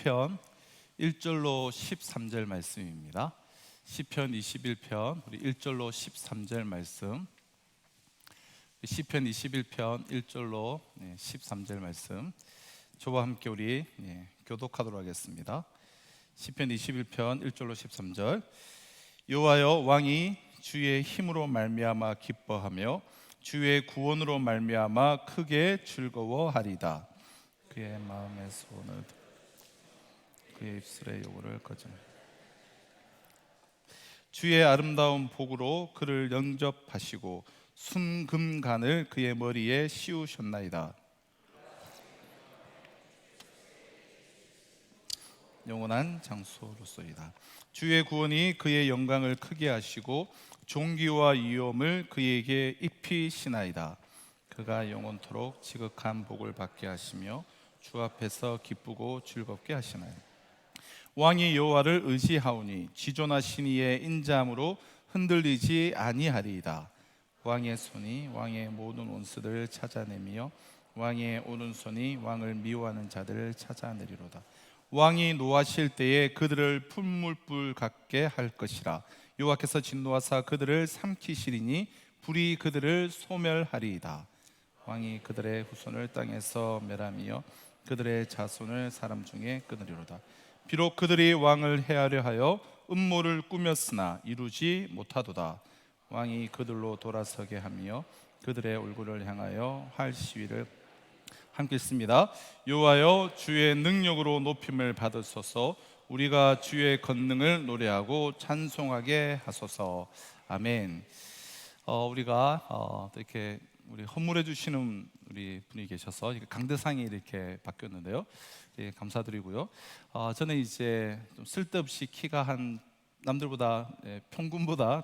편 1절로 13절 말씀입니다. 시편 21편 우리 1절로 13절 말씀. 시편 21편 1절로 13절 말씀. 저와 함께 우리 교독하도록 하겠습니다. 시편 21편 1절로 13절. 여호와여, 왕이 주의 힘으로 말미암아 기뻐하며 주의 구원으로 말미암아 크게 즐거워하리다. 그의 마음의 소원을 그의 입술의 요구를 거절. 주의 아름다운 복으로 그를 영접하시고 순금간을 그의 머리에 씌우셨나이다. 영원한 장소로소이다. 주의 구원이 그의 영광을 크게 하시고 존귀와 위엄을 그에게 입히시나이다. 그가 영원토록 지극한 복을 받게 하시며 주 앞에서 기쁘고 즐겁게 하시나이다. 왕이 여호와를 의지하오니 지존하신 이의 인자함으로 흔들리지 아니하리이다. 왕의 손이 왕의 모든 원수들을 찾아내며 왕의 오른손이 왕을 미워하는 자들을 찾아내리로다. 왕이 노하실 때에 그들을 풀물불 같게 할 것이라. 여호와께서 진노하사 그들을 삼키시리니 불이 그들을 소멸하리이다. 왕이 그들의 후손을 땅에서 멸하며 그들의 자손을 사람 중에 끊으리로다. 비록 그들이 왕을 해하려 하여 음모를 꾸몄으나 이루지 못하도다. 왕이 그들로 돌아서게 하며 그들의 얼굴을 향하여 활 시위를 함께 읽습니다. 여호와여, 주의 능력으로 높임을 받으소서. 우리가 주의 권능을 노래하고 찬송하게 하소서. 아멘. 우리가 이렇게 우리 헌물해 주시는 우리 분이 계셔서 강대상이 이렇게 바뀌었는데요. 감사드리고요. 저는 이제 좀 쓸데없이 키가 한 남들보다 평균보다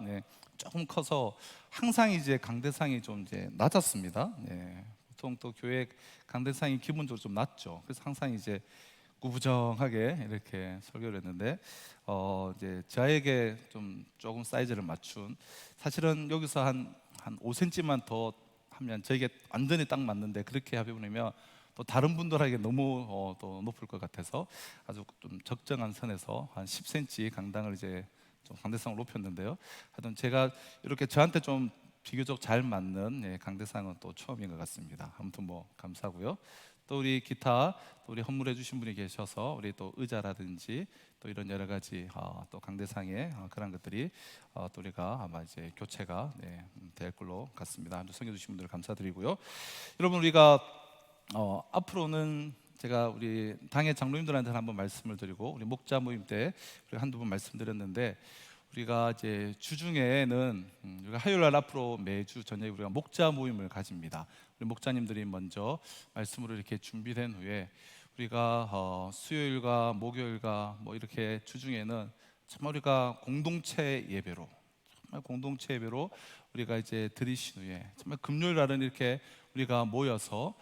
조금 커서 항상 이제 강대상이 좀 이제 낮았습니다. 보통 또 교회 강대상이 기본적으로 좀 낮죠. 그래서 항상 이제 구부정하게 이렇게 설교를 했는데 이제 저에게 좀 조금 사이즈를 맞춘, 사실은 여기서 한 5cm만 더 하면 저에게 완전히 딱 맞는데 그렇게 해보면 또 다른 분들에게 너무 또 높을 것 같아서 아주 좀 적정한 선에서 한 10cm 강당을 이제 좀 강대상을 높였는데요. 하여튼 제가 이렇게 저한테 좀 비교적 잘 맞는 강대상은 또 처음인 것 같습니다. 아무튼 뭐 감사고요. 또 우리 기타 또 우리 헌물해 주신 분이 계셔서 우리 또 의자라든지 또 이런 여러 가지 또 강대상의 그런 것들이 또 우리가 아마 이제 교체가 될 걸로 같습니다. 섬겨 주신 분들 감사드리고요. 여러분, 우리가 앞으로는 제가 우리 당의 장로님들한테 한번 말씀을 드리고 우리 목자 모임 때 한두 번 말씀드렸는데, 우리가 이제 주중에는 우리가 화요일 날 앞으로 매주 저녁에 우리가 목자 모임을 가집니다. 우리 목자님들이 먼저 말씀으로 이렇게 준비된 후에 우리가 수요일과 목요일과 뭐 이렇게 주중에는 정말 우리가 공동체 예배로 우리가 이제 드리신 후에 정말 금요일 날은 이렇게 우리가 모여서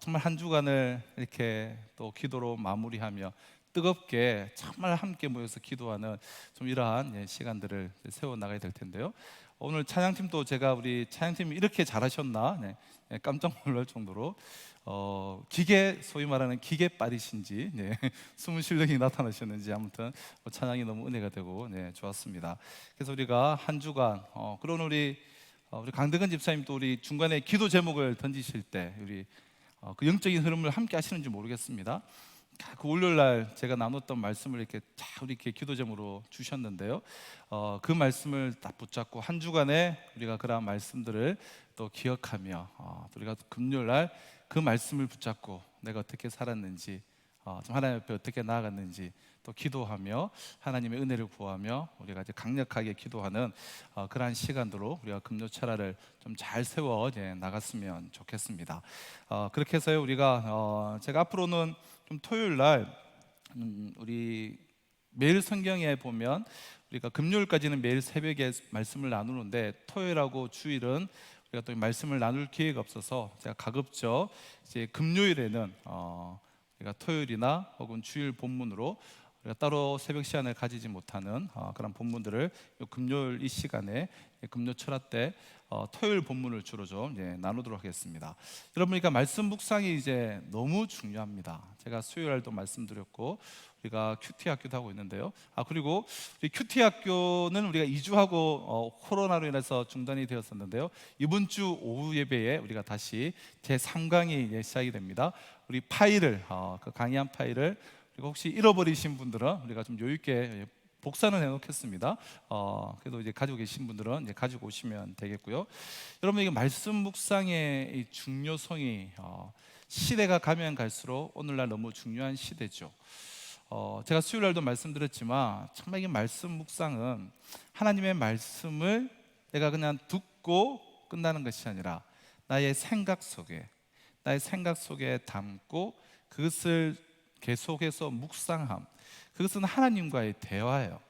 정말 한 주간을 이렇게 또 기도로 마무리하며 뜨겁게 정말 함께 모여서 기도하는 좀 이러한 시간들을 세워 나가야 될 텐데요. 오늘 찬양팀도 제가 우리 찬양팀이 이렇게 잘하셨나 깜짝 놀랄 정도로 소위 말하는 기계빨이신지 숨은 실력이 나타나셨는지 아무튼 찬양이 너무 은혜가 되고 좋았습니다. 그래서 우리가 한 주간 그런 우리 강대근 집사님도 우리 중간에 기도 제목을 던지실 때 우리 그 영적인 흐름을 함께 하시는지 모르겠습니다. 그 월요일 날 제가 나눴던 말씀을 이렇게 잘 이렇게 기도 제목으로 주셨는데요. 그 말씀을 딱 붙잡고 한 주간에 우리가 그러한 말씀들을 또 기억하며 또 우리가 금요일 날 그 말씀을 붙잡고 내가 어떻게 살았는지, 좀 하나님 앞에 어떻게 나아갔는지 또 기도하며 하나님의 은혜를 구하며 우리가 이제 강력하게 기도하는 그러한 시간으로 우리가 금요철야를 좀 잘 세워 나갔으면 좋겠습니다. 그렇게 해서요, 우리가 제가 앞으로는 좀 토요일 날 우리 매일 성경에 보면 우리가 금요일까지는 매일 새벽에 말씀을 나누는데 토요일하고 주일은 우리가 또 말씀을 나눌 기회가 없어서 제가 가급적 이제 금요일에는 우리가 토요일이나 혹은 주일 본문으로 우리가 따로 새벽 시간을 가지지 못하는 그런 본문들을 금요일 이 시간에 금요 철학 때 토요일 본문을 주로 좀 나누도록 하겠습니다. 여러분, 그러니까 말씀 묵상이 이제 너무 중요합니다. 제가 수요일 날도 말씀드렸고 우리가 큐티 학교도 하고 있는데요. 그리고 우리 큐티 학교는 우리가 2주하고 코로나로 인해서 중단이 되었었는데요. 이번 주 오후 예배에 우리가 다시 제 3강이 시작이 됩니다. 우리 파일을 그 강의한 파일을 그리고 혹시 잃어버리신 분들은 우리가 좀 여유 있게 복사는 해놓겠습니다. 그래도 이제 가지고 계신 분들은 이제 가지고 오시면 되겠고요. 여러분, 이게 말씀 묵상의 이 중요성이 시대가 가면 갈수록 오늘날 너무 중요한 시대죠. 제가 수요일 날도 말씀드렸지만 정말 이 말씀 묵상은 하나님의 말씀을 내가 그냥 듣고 끝나는 것이 아니라 나의 생각 속에 담고 그것을 계속해서 묵상함, 그것은 하나님과의 대화예요.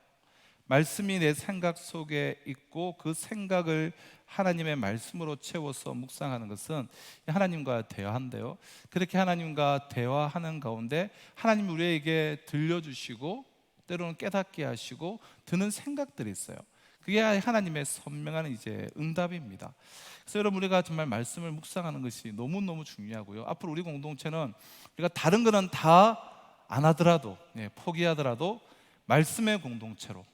말씀이 내 생각 속에 있고 그 생각을 하나님의 말씀으로 채워서 묵상하는 것은 하나님과 대화인데요, 그렇게 하나님과 대화하는 가운데 하나님이 우리에게 들려주시고 때로는 깨닫게 하시고 드는 생각들이 있어요. 그게 하나님의 선명한 이제 응답입니다. 그래서 여러분, 우리가 정말 말씀을 묵상하는 것이 너무너무 중요하고요. 앞으로 우리 공동체는 우리가 다른 거는 다 안 하더라도 포기하더라도 말씀의 공동체로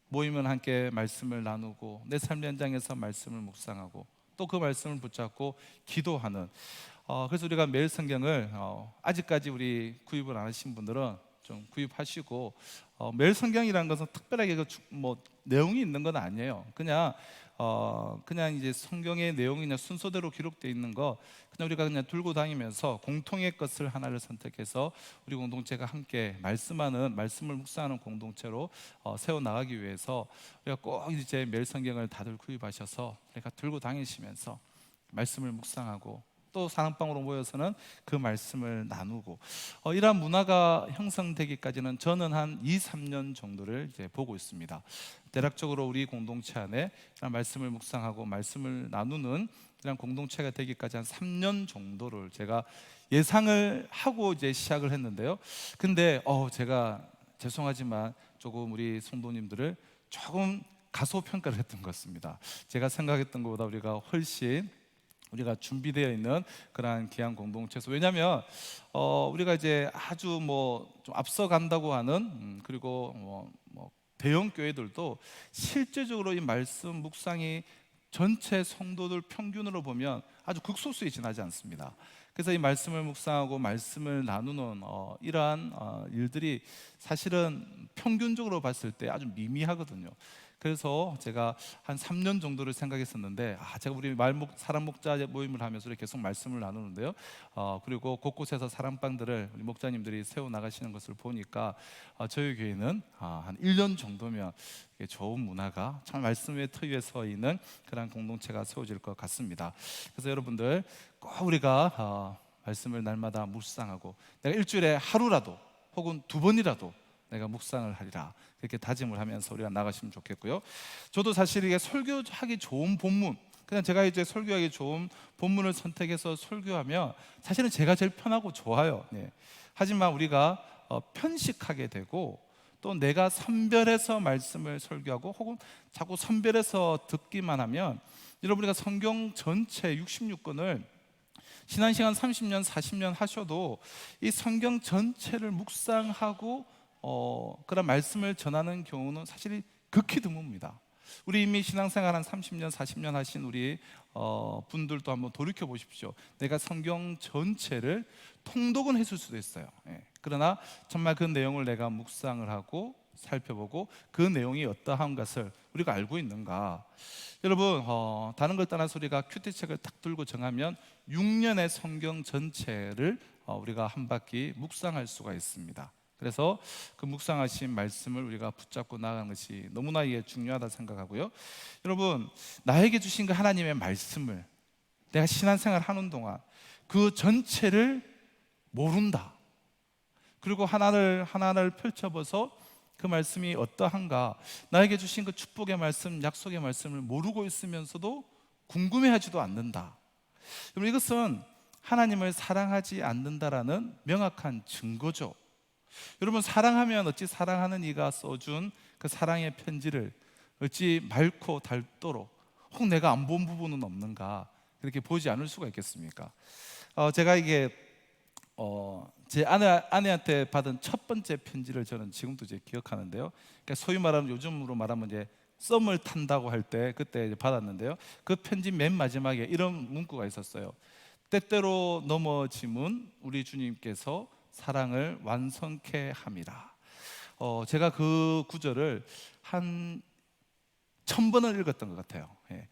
모이면 함께 말씀을 나누고 내 삶의 현장에서 말씀을 묵상하고 또 그 말씀을 붙잡고 기도하는, 그래서 우리가 매일 성경을 아직까지 우리 구입을 안 하신 분들은 좀 구입하시고, 매일 성경이라는 것은 특별하게 뭐 내용이 있는 건 아니에요. 그냥 이제 성경의 내용이 그냥 순서대로 기록되어 있는 거 그냥 우리가 그냥 들고 다니면서 공통의 것을 하나를 선택해서 우리 공동체가 함께 말씀을 묵상하는 공동체로 세워 나가기 위해서 우리가 꼭 이제 매일 성경을 다들 구입하셔서 우리가 들고 다니시면서 말씀을 묵상하고 또 사랑방으로 모여서는 그 말씀을 나누고, 이러한 문화가 형성되기까지는 저는 한 2-3년 정도를 이제 보고 있습니다. 대략적으로 우리 공동체 안에 말씀을 묵상하고 말씀을 나누는 이런 공동체가 되기까지 한 3년 정도를 제가 예상을 하고 이제 시작을 했는데요. 근데 제가 죄송하지만 조금 우리 성도님들을 조금 가소평가를 했던 것 같습니다. 제가 생각했던 것보다 우리가 준비되어 있는 그러한 귀한 공동체에서, 왜냐하면 우리가 이제 아주 좀 앞서간다고 하는 그리고 뭐 대형 교회들도 실제적으로 이 말씀 묵상이 전체 성도들 평균으로 보면 아주 극소수에 지나지 않습니다. 그래서 이 말씀을 묵상하고 말씀을 나누는 이러한 일들이 사실은 평균적으로 봤을 때 아주 미미하거든요. 그래서 제가 한 3년 정도를 생각했었는데, 제가 우리 사랑 목자 모임을 하면서 계속 말씀을 나누는데요, 그리고 곳곳에서 사랑방들을 우리 목자님들이 세워 나가시는 것을 보니까 저희 교회는 한 1년 정도면 좋은 문화가 참 말씀의 틀 위에 서 있는 그런 공동체가 세워질 것 같습니다. 그래서 여러분들 꼭 우리가 말씀을 날마다 묵상하고 내가 일주일에 하루라도 혹은 2번이라도 내가 묵상을 하리라, 그렇게 다짐을 하면서 우리가 나가시면 좋겠고요. 저도 사실 이게 설교하기 좋은 본문, 그냥 제가 이제 설교하기 좋은 본문을 선택해서 설교하면 사실은 제가 제일 편하고 좋아요. 하지만 우리가 편식하게 되고 또 내가 선별해서 말씀을 설교하고 혹은 자꾸 선별해서 듣기만 하면, 여러분, 우리가 성경 전체 66권을 신앙시간 30년 40년 하셔도 이 성경 전체를 묵상하고 그런 말씀을 전하는 경우는 사실 극히 드뭅니다. 우리 이미 신앙생활 한 30년 40년 하신 우리 분들도 한번 돌이켜 보십시오. 내가 성경 전체를 통독은 했을 수도 있어요. 그러나 정말 그 내용을 내가 묵상을 하고 살펴보고 그 내용이 어떠한 것을 우리가 알고 있는가. 여러분, 다른 걸 떠나서 우리가 큐티책을 딱 들고 정하면 6년의 성경 전체를 우리가 한 바퀴 묵상할 수가 있습니다. 그래서 그 묵상하신 말씀을 우리가 붙잡고 나가는 것이 너무나 중요하다 생각하고요. 여러분, 나에게 주신 그 하나님의 말씀을 내가 신앙생활 하는 동안 그 전체를 모른다, 그리고 하나를 펼쳐봐서 그 말씀이 어떠한가, 나에게 주신 그 축복의 말씀, 약속의 말씀을 모르고 있으면서도 궁금해하지도 않는다. 여러분, 이것은 하나님을 사랑하지 않는다라는 명확한 증거죠. 여러분, 사랑하면 어찌 사랑하는 이가 써준 그 사랑의 편지를 어찌 맑고 닳도록 혹 내가 안 본 부분은 없는가, 그렇게 보지 않을 수가 있겠습니까? 제가 이게 제 아내한테 받은 첫 번째 편지를 저는 지금도 이제 기억하는데요. 그러니까 소위 말하면, 요즘으로 말하면 이제 썸을 탄다고 할 때 그때 이제 받았는데요. 그 편지 맨 마지막에 이런 문구가 있었어요. 때때로 넘어짐은 우리 주님께서 사랑을 완성케 함이라. 제가 그 구절을 한 1000번을 읽었던 것 같아요. 예.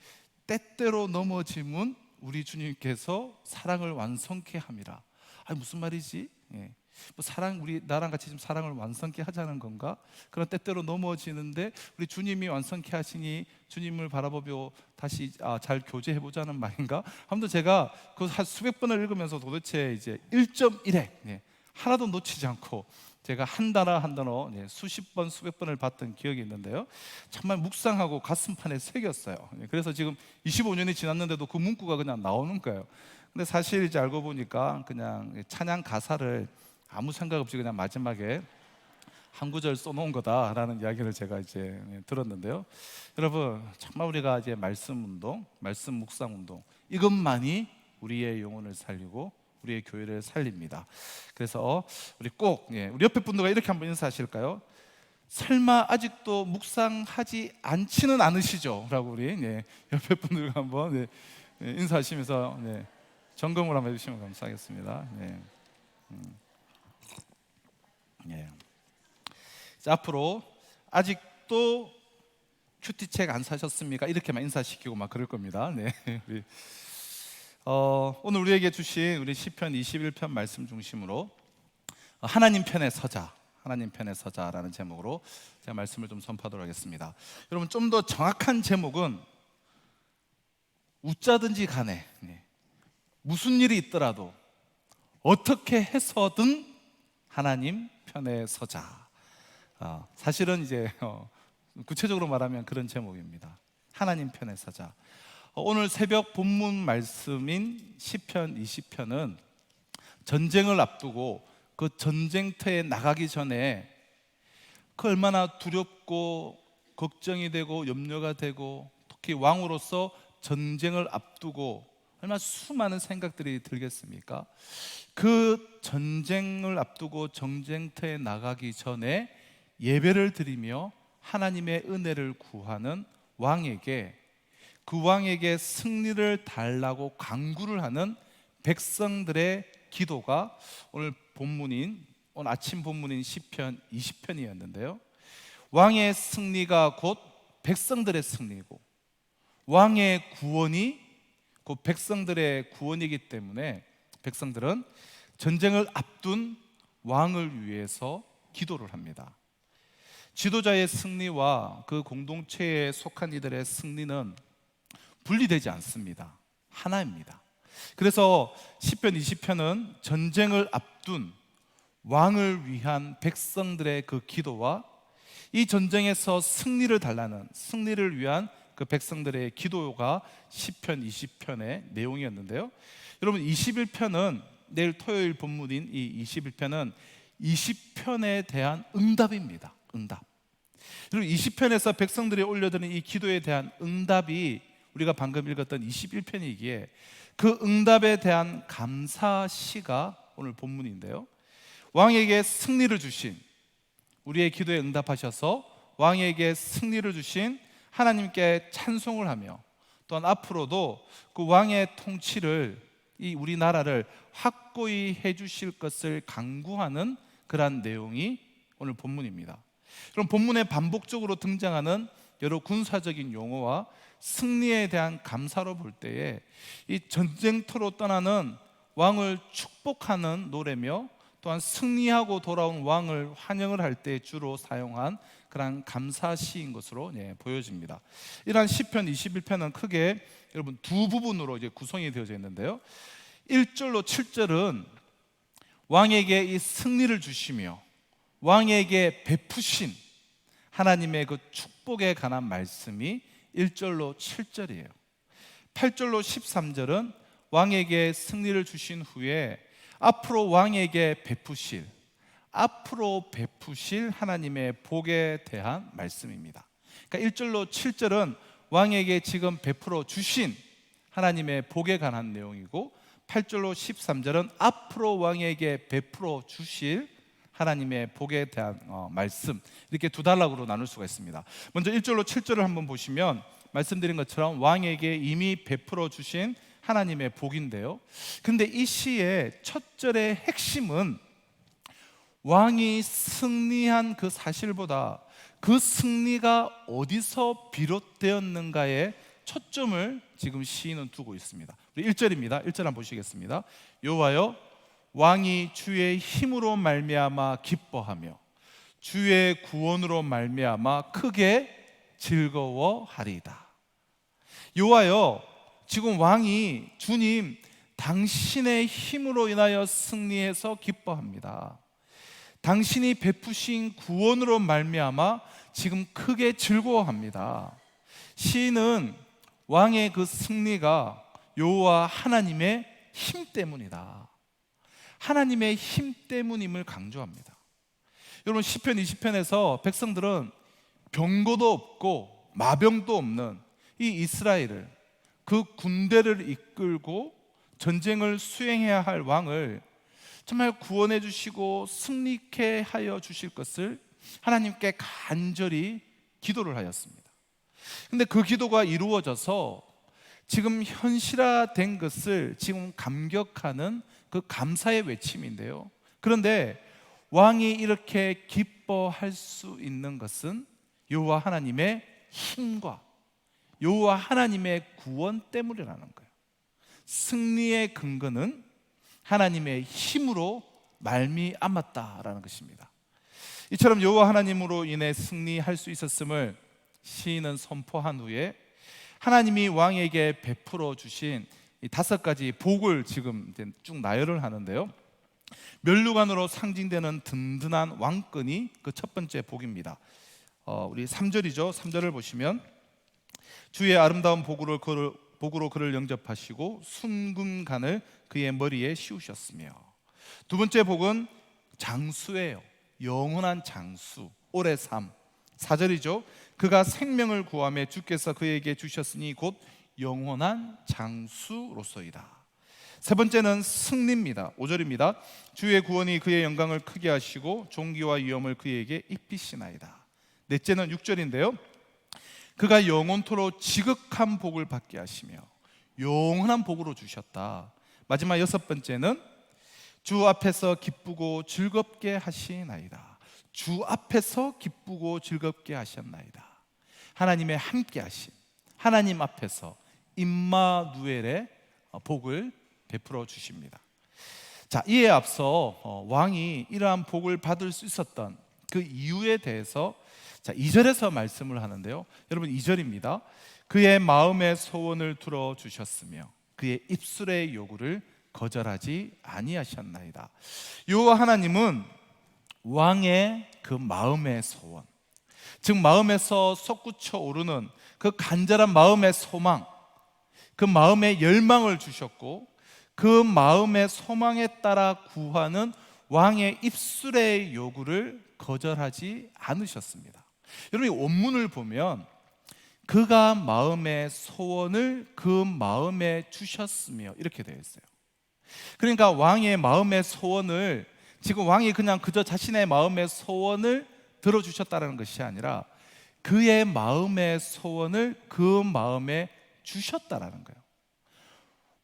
때때로 넘어짐은 우리 주님께서 사랑을 완성케 함이라. 아니, 무슨 말이지? 예. 뭐 사랑, 우리 나랑 같이 좀 사랑을 완성케 하자는 건가? 그런 때때로 넘어지는데 우리 주님이 완성케 하시니 주님을 바라보며 다시 잘 교제해 보자는 말인가? 아무튼 제가 그 한 수백 번을 읽으면서 도대체 이제 1.1획 하나도 놓치지 않고 제가 한 단어 한 단어 수십 번 수백 번을 봤던 기억이 있는데요. 정말 묵상하고 가슴판에 새겼어요. 그래서 지금 25년이 지났는데도 그 문구가 그냥 나오는 거예요. 근데 사실 이제 알고 보니까 그냥 찬양 가사를 아무 생각 없이 그냥 마지막에 한 구절 써놓은 거다라는 이야기를 제가 이제 들었는데요. 여러분, 정말 우리가 이제 말씀 운동, 말씀 묵상 운동, 이것만이 우리의 영혼을 살리고 우리의 교회를 살립니다. 그래서 우리 꼭 우리 옆에 분들과 이렇게 한번 인사하실까요? 설마 아직도 묵상하지 않지는 않으시죠? 라고 우리 옆에 분들과 한번 인사하시면서 점검을 한번 해주시면 감사하겠습니다. 자, 앞으로 아직도 큐티책 안 사셨습니까? 이렇게만 인사시키고 막 그럴 겁니다. 오늘 우리에게 주신 우리 시편 21편 말씀 중심으로 하나님 편에 서자, 하나님 편에 서자라는 제목으로 제가 말씀을 좀 선포하도록 하겠습니다. 여러분, 좀 더 정확한 제목은 웃자든지 간에 무슨 일이 있더라도 어떻게 해서든 하나님 편에 서자. 사실은 이제 구체적으로 말하면 그런 제목입니다. 하나님 편에 서자. 오늘 새벽 본문 말씀인 시편 20편은 전쟁을 앞두고 그 전쟁터에 나가기 전에 그 얼마나 두렵고 걱정이 되고 염려가 되고, 특히 왕으로서 전쟁을 앞두고 얼마나 수많은 생각들이 들겠습니까? 그 전쟁을 앞두고 전쟁터에 나가기 전에 예배를 드리며 하나님의 은혜를 구하는 왕에게, 그 왕에게 승리를 달라고 간구를 하는 백성들의 기도가 오늘 아침 본문인 시편 20편이었는데요. 왕의 승리가 곧 백성들의 승리고, 왕의 구원이 곧 백성들의 구원이기 때문에 백성들은 전쟁을 앞둔 왕을 위해서 기도를 합니다. 지도자의 승리와 그 공동체에 속한 이들의 승리는 분리되지 않습니다. 하나입니다. 그래서 시편 20편은 전쟁을 앞둔 왕을 위한 백성들의 그 기도와 이 전쟁에서 승리를 달라는, 승리를 위한 그 백성들의 기도가 시편 20편의 내용이었는데요. 여러분, 21편은 내일 토요일 본문인 이 21편은 20편에 대한 응답입니다. 응답. 그리고 20편에서 백성들이 올려드린 이 기도에 대한 응답이 우리가 방금 읽었던 21편이기에 그 응답에 대한 감사시가 오늘 본문인데요. 왕에게 승리를 주신, 우리의 기도에 응답하셔서 왕에게 승리를 주신 하나님께 찬송을 하며, 또한 앞으로도 그 왕의 통치를, 이 우리나라를 확고히 해주실 것을 간구하는 그러한 내용이 오늘 본문입니다. 그럼 본문에 반복적으로 등장하는 여러 군사적인 용어와 승리에 대한 감사로 볼 때에 이 전쟁터로 떠나는 왕을 축복하는 노래며, 또한 승리하고 돌아온 왕을 환영을 할 때 주로 사용한 그런 감사시인 것으로 보여집니다. 이러한 시편 21편은 크게 여러분 두 부분으로 이제 구성이 되어져 있는데요. 1절로 7절은 왕에게 이 승리를 주시며 왕에게 베푸신 하나님의 그 축복에 관한 말씀이 1절로 7절이에요. 8절로 13절은 왕에게 승리를 주신 후에 앞으로 왕에게 베푸실, 앞으로 베푸실 하나님의 복에 대한 말씀입니다. 그러니까 1절로 7절은 왕에게 지금 베풀어 주신 하나님의 복에 관한 내용이고, 8절로 13절은 앞으로 왕에게 베풀어 주실 하나님의 복에 대한 말씀, 이렇게 두 단락으로 나눌 수가 있습니다. 먼저 1절로 7절을 한번 보시면 말씀드린 것처럼 왕에게 이미 베풀어 주신 하나님의 복인데요, 근데 이 시의 첫 절의 핵심은 왕이 승리한 그 사실보다 그 승리가 어디서 비롯되었는가에 초점을 지금 시인은 두고 있습니다. 우리 1절입니다. 1절 한번 보시겠습니다. 여호와여, 왕이 주의 힘으로 말미암아 기뻐하며 주의 구원으로 말미암아 크게 즐거워하리이다. 여호와여, 지금 왕이 주님 당신의 힘으로 인하여 승리해서 기뻐합니다. 당신이 베푸신 구원으로 말미암아 지금 크게 즐거워합니다. 시인은 왕의 그 승리가 여호와 하나님의 힘 때문이다, 하나님의 힘 때문임을 강조합니다. 여러분, 시편 20편에서 백성들은 병고도 없고 마병도 없는 이 이스라엘을, 그 군대를 이끌고 전쟁을 수행해야 할 왕을 정말 구원해 주시고 승리케 하여 주실 것을 하나님께 간절히 기도를 하였습니다. 근데 그 기도가 이루어져서 지금 현실화된 것을 지금 감격하는 그 감사의 외침인데요, 그런데 왕이 이렇게 기뻐할 수 있는 것은 여호와 하나님의 힘과 여호와 하나님의 구원 때문이라는 거예요. 승리의 근거는 하나님의 힘으로 말미암았다라는 것입니다. 이처럼 여호와 하나님으로 인해 승리할 수 있었음을 시인은 선포한 후에 하나님이 왕에게 베풀어 주신 이 5가지 복을 지금 쭉 나열을 하는데요, 면류관으로 상징되는 든든한 왕권이 그 첫 번째 복입니다. 우리 3절이죠. 3절을 보시면 주의 아름다운 복으로 그를 영접하시고 순금간을 그의 머리에 씌우셨으며, 두 번째 복은 장수예요. 영원한 장수, 오래 삶. 4절이죠. 그가 생명을 구하며 주께서 그에게 주셨으니 곧 영원한 장수로서이다. 세 번째는 승리입니다. 5절입니다. 주의 구원이 그의 영광을 크게 하시고 존귀와 위엄을 그에게 입히시나이다. 넷째는 6절인데요, 그가 영원토록 지극한 복을 받게 하시며 영원한 복으로 주셨다. 마지막 6번째는 주 앞에서 기쁘고 즐겁게 하시나이다. 주 앞에서 기쁘고 즐겁게 하셨나이다. 하나님의 함께 하심, 하나님 앞에서 임마누엘의 복을 베풀어 주십니다. 자, 이에 앞서 왕이 이러한 복을 받을 수 있었던 그 이유에 대해서 2절에서 말씀을 하는데요, 여러분 2절입니다. 그의 마음의 소원을 들어주셨으며 그의 입술의 요구를 거절하지 아니하셨나이다. 여호와 하나님은 왕의 그 마음의 소원, 즉 마음에서 솟구쳐 오르는 그 간절한 마음의 소망, 그 마음의 열망을 주셨고, 그 마음의 소망에 따라 구하는 왕의 입술의 요구를 거절하지 않으셨습니다. 여러분, 이 원문을 보면 그가 마음의 소원을 그 마음에 주셨으며 이렇게 되어 있어요. 그러니까 왕의 마음의 소원을, 지금 왕이 그냥 그저 자신의 마음의 소원을 들어주셨다는 것이 아니라 그의 마음의 소원을 그 마음에 주셨다라는 거예요.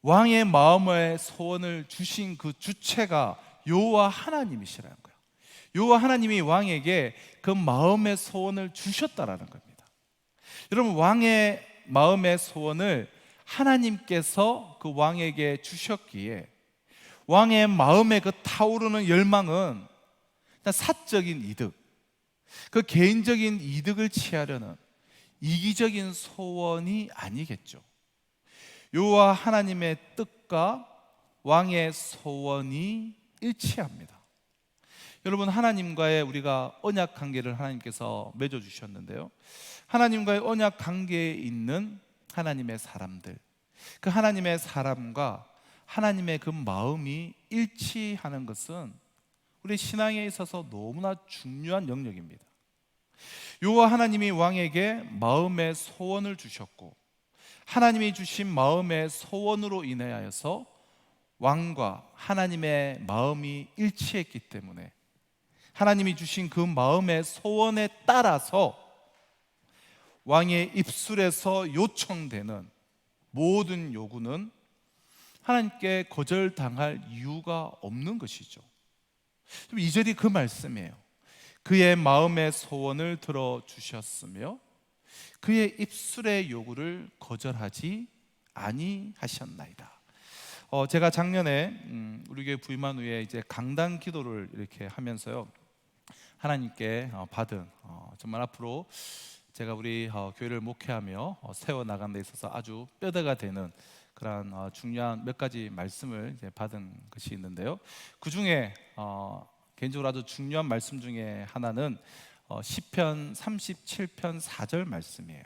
왕의 마음의 소원을 주신 그 주체가 여호와 하나님이시라는 거예요. 여호와 하나님이 왕에게 그 마음의 소원을 주셨다라는 겁니다. 여러분, 왕의 마음의 소원을 하나님께서 그 왕에게 주셨기에 왕의 마음에 그 타오르는 열망은 사적인 이득, 그 개인적인 이득을 취하려는 이기적인 소원이 아니겠죠. 여호와 하나님의 뜻과 왕의 소원이 일치합니다. 여러분, 하나님과의 우리가 언약 관계를 하나님께서 맺어 주셨는데요, 하나님과의 언약 관계에 있는 하나님의 사람들, 그 하나님의 사람과 하나님의 그 마음이 일치하는 것은 우리 신앙에 있어서 너무나 중요한 영역입니다. 여호와 하나님이 왕에게 마음의 소원을 주셨고, 하나님이 주신 마음의 소원으로 인하여서 왕과 하나님의 마음이 일치했기 때문에 하나님이 주신 그 마음의 소원에 따라서 왕의 입술에서 요청되는 모든 요구는 하나님께 거절당할 이유가 없는 것이죠. 2절이 그 말씀이에요. 그의 마음의 소원을 들어주셨으며 그의 입술의 요구를 거절하지 아니하셨나이다. 제가 작년에 우리 교회 부임한 후에 이제 강단 기도를 이렇게 하면서요, 하나님께 받은 정말 앞으로 제가 우리 교회를 목회하며 세워나가는 데 있어서 아주 뼈대가 되는 그런 중요한 몇 가지 말씀을 이제 받은 것이 있는데요, 그 중에 개인적으로 아주 중요한 말씀 중에 하나는 시편 37편 4절 말씀이에요.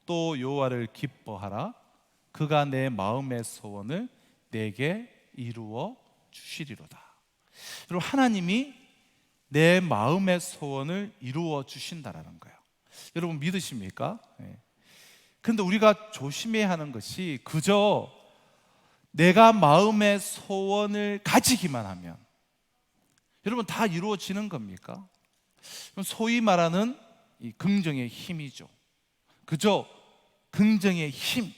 또 여호와를 기뻐하라, 그가 내 마음의 소원을 내게 이루어 주시리로다. 여러분, 하나님이 내 마음의 소원을 이루어 주신다라는 거예요. 여러분 믿으십니까? 그런데 우리가 조심해야 하는 것이 그저 내가 마음의 소원을 가지기만 하면 여러분 다 이루어지는 겁니까? 소위 말하는 이 긍정의 힘이죠. 그저 긍정의 힘,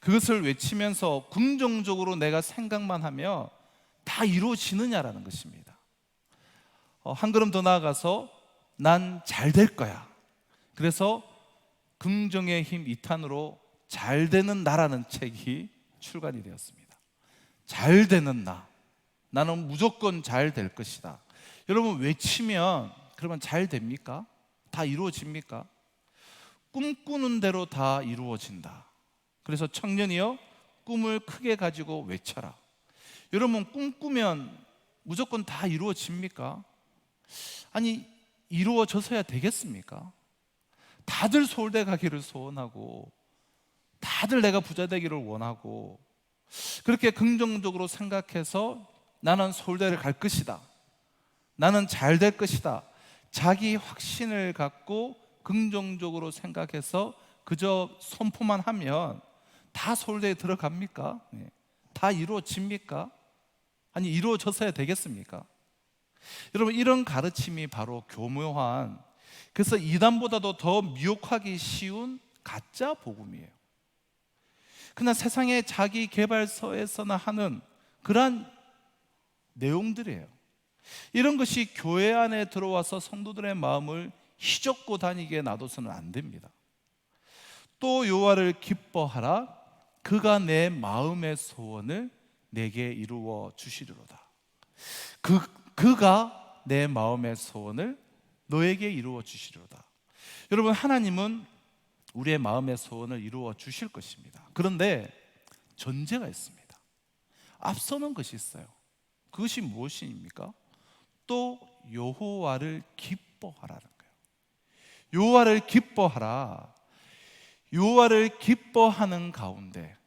그것을 외치면서 긍정적으로 내가 생각만 하면 다 이루어지느냐라는 것입니다. 한 걸음 더 나아가서 난 잘 될 거야, 그래서 긍정의 힘 2탄으로 잘 되는 나라는 책이 출간이 되었습니다. 잘 되는 나, 나는 무조건 잘 될 것이다. 여러분 외치면 그러면 잘 됩니까? 다 이루어집니까? 꿈꾸는 대로 다 이루어진다. 그래서 청년이여 꿈을 크게 가지고 외쳐라. 여러분 꿈꾸면 무조건 다 이루어집니까? 아니 이루어져서야 되겠습니까? 다들 서울대 가기를 소원하고 다들 내가 부자 되기를 원하고 그렇게 긍정적으로 생각해서 나는 서울대를 갈 것이다, 나는 잘 될 것이다, 자기 확신을 갖고 긍정적으로 생각해서 그저 선포만 하면 다 서울대에 들어갑니까? 다 이루어집니까? 아니 이루어져서야 되겠습니까? 여러분 이런 가르침이 바로 교묘한, 그래서 이단보다도 더 미혹하기 쉬운 가짜 복음이에요. 그러나 세상의 자기 개발서에서나 하는 그러한 내용들이에요. 이런 것이 교회 안에 들어와서 성도들의 마음을 휘젓고 다니게 놔둬서는 안 됩니다. 또 여호와를 기뻐하라, 그가 내 마음의 소원을 내게 이루어 주시리로다. 그가 내 마음의 소원을 너에게 이루어 주시리로다. 여러분 하나님은 우리의 마음의 소원을 이루어 주실 것입니다. 그런데 전제가 있습니다. 앞서는 것이 있어요. 그것이 무엇입니까? 또 여호와를 기뻐하라는 거예요. 여호와를 기뻐하라. 여호와를 기뻐하는 가운데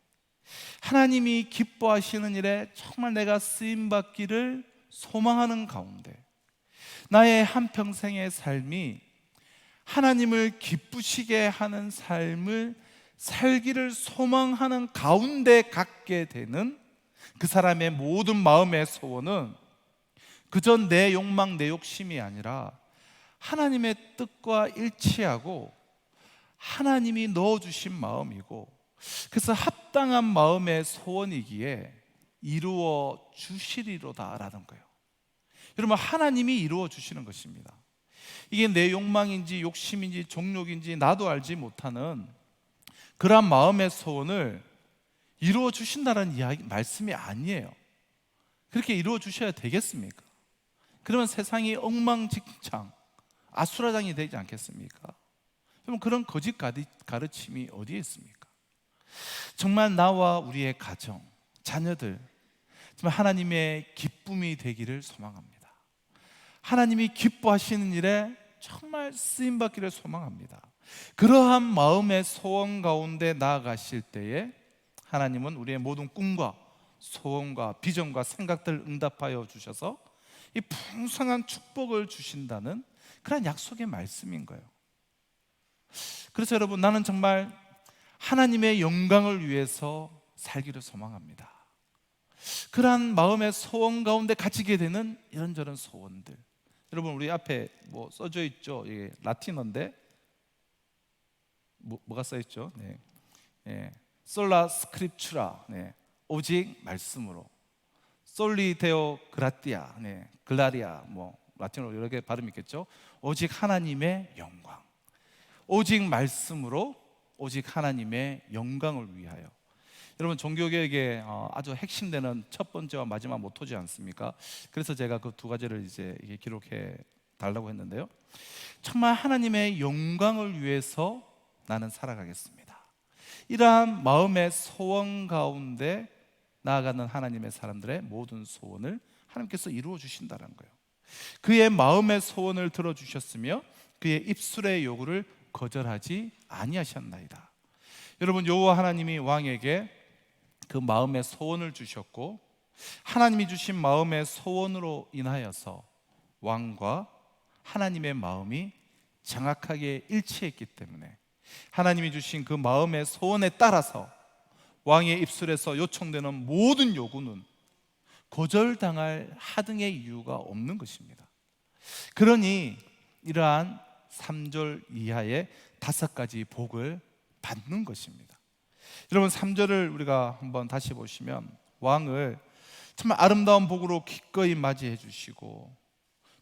하나님이 기뻐하시는 일에 정말 내가 쓰임받기를 소망하는 가운데 나의 한평생의 삶이 하나님을 기쁘시게 하는 삶을 살기를 소망하는 가운데 갖게 되는 그 사람의 모든 마음의 소원은 그저 내 욕망, 내 욕심이 아니라 하나님의 뜻과 일치하고 하나님이 넣어주신 마음이고, 그래서 합당한 마음의 소원이기에 이루어 주시리로다라는 거예요. 여러분 하나님이 이루어 주시는 것입니다. 이게 내 욕망인지 욕심인지 정욕인지 나도 알지 못하는 그러한 마음의 소원을 이루어 주신다는 이야기 말씀이 아니에요. 그렇게 이루어 주셔야 되겠습니까? 그러면 세상이 엉망진창 아수라장이 되지 않겠습니까? 그럼 그런 거짓 가르침이 어디에 있습니까? 정말 나와 우리의 가정, 자녀들 정말 하나님의 기쁨이 되기를 소망합니다. 하나님이 기뻐하시는 일에 정말 쓰임받기를 소망합니다. 그러한 마음의 소원 가운데 나아가실 때에 하나님은 우리의 모든 꿈과 소원과 비전과 생각들을 응답하여 주셔서 이 풍성한 축복을 주신다는 그런 약속의 말씀인 거예요. 그래서 여러분, 나는 정말 하나님의 영광을 위해서 살기를 소망합니다. 그러한 마음의 소원 가운데 갇히게 되는 이런저런 소원들, 여러분 우리 앞에 뭐 써져 있죠? 이게 라틴어인데 뭐가 써 있죠? 네. 예. 솔라 스크립추라. 네. 오직 말씀으로. 솔리 데오 그라티아. 네. 글라리아. 뭐 라틴어로 여러 개 발음이 있겠죠? 오직 하나님의 영광. 오직 말씀으로 오직 하나님의 영광을 위하여. 여러분, 종교개혁의 아주 핵심되는 첫 번째와 마지막 모토지 않습니까? 그래서 제가 그 두 가지를 이제 기록해 달라고 했는데요. 정말 하나님의 영광을 위해서 나는 살아가겠습니다. 이러한 마음의 소원 가운데 나아가는 하나님의 사람들의 모든 소원을 하나님께서 이루어 주신다는 거예요. 그의 마음의 소원을 들어주셨으며 그의 입술의 요구를 거절하지 아니하셨나이다. 여러분, 여호와 하나님이 왕에게 그 마음의 소원을 주셨고, 하나님이 주신 마음의 소원으로 인하여서 왕과 하나님의 마음이 정확하게 일치했기 때문에 하나님이 주신 그 마음의 소원에 따라서 왕의 입술에서 요청되는 모든 요구는 거절당할 하등의 이유가 없는 것입니다. 그러니 이러한 3절 이하의 5가지 복을 받는 것입니다. 여러분, 3절을 우리가 한번 다시 보시면 왕을 정말 아름다운 복으로 기꺼이 맞이해 주시고,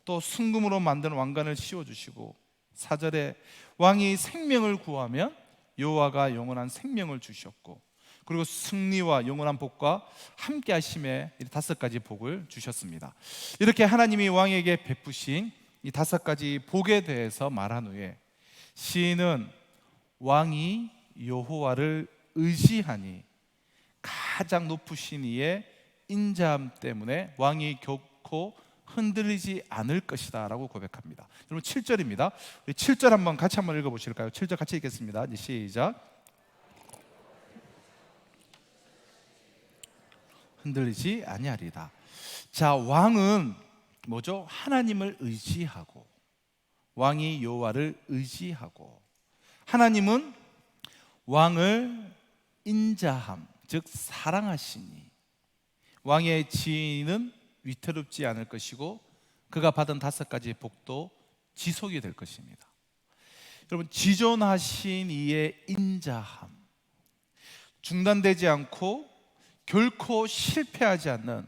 또 순금으로 만든 왕관을 씌워주시고, 4절에 왕이 생명을 구하면 여호와가 영원한 생명을 주셨고, 그리고 승리와 영원한 복과 함께 하심에 5가지 복을 주셨습니다. 이렇게 하나님이 왕에게 베푸신 이 5가지 복에 대해서 말한 후에 시인은 왕이 여호와를 의지하니 가장 높으신 이의 인자함 때문에 왕이 결코 흔들리지 않을 것이다 라고 고백합니다. 여러분, 7절입니다. 우리 7절 같이 한번 읽어보실까요? 7절 같이 읽겠습니다. 시작. 흔들리지 아니하리다. 자, 왕은 뭐죠? 하나님을 의지하고, 왕이 여호와를 의지하고, 하나님은 왕을 인자함, 즉 사랑하시니 왕의 지인은 위태롭지 않을 것이고 그가 받은 5가지 복도 지속이 될 것입니다. 여러분, 지존하신 이의 인자함, 중단되지 않고 결코 실패하지 않는